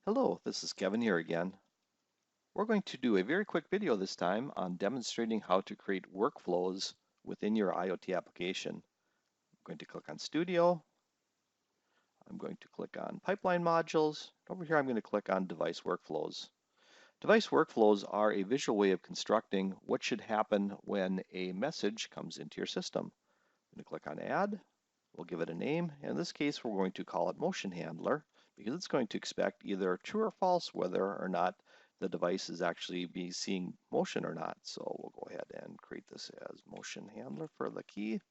Hello, this is Kevin here again. We're going to do a very quick video this time on demonstrating how to create workflows within your IoT application. I'm going to click on Studio. I'm going to click on Pipeline Modules. Over here I'm going to click on Device Workflows. Device workflows are a visual way of constructing what should happen when a message comes into your system. I'm going to click on Add. We'll give it a name. In this case, we're going to call it Motion Handler because it's going to expect either true or false whether or not the device is actually seeing motion or not. So we'll go ahead and create this as Motion Handler for the key.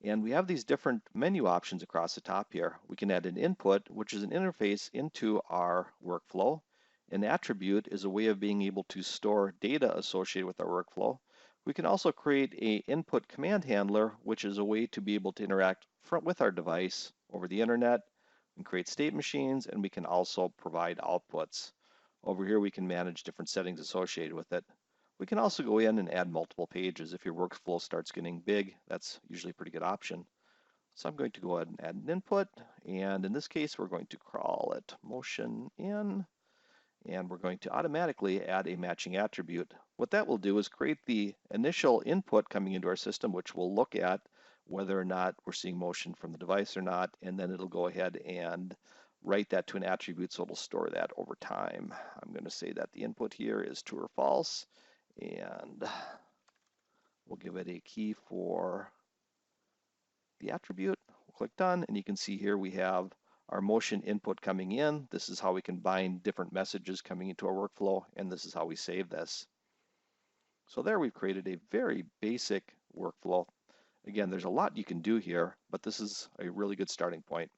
And we have these different menu options across the top here. We can add an input, which is an interface into our workflow. An attribute is a way of being able to store data associated with our workflow. We can also create an input command handler, which is a way to be able to interact with our device over the internet and create state machines, and we can also provide outputs. Over here, we can manage different settings associated with it. We can also go in and add multiple pages. If your workflow starts getting big, that's usually a pretty good option. So I'm going to go ahead and add an input, and in this case, we're going to call it motion in, and we're going to automatically add a matching attribute. What that will do is create the initial input coming into our system, which we'll look at whether or not we're seeing motion from the device or not, and then it'll go ahead and write that to an attribute, so it'll store that over time. I'm going to say that the input here is true or false, and we'll give it a key for the attribute. We'll click done, and you can see here we have our motion input coming in. This is how we can bind different messages coming into our workflow, and this is how we save this. So there we've created a very basic workflow. Again, there's a lot you can do here, but this is a really good starting point.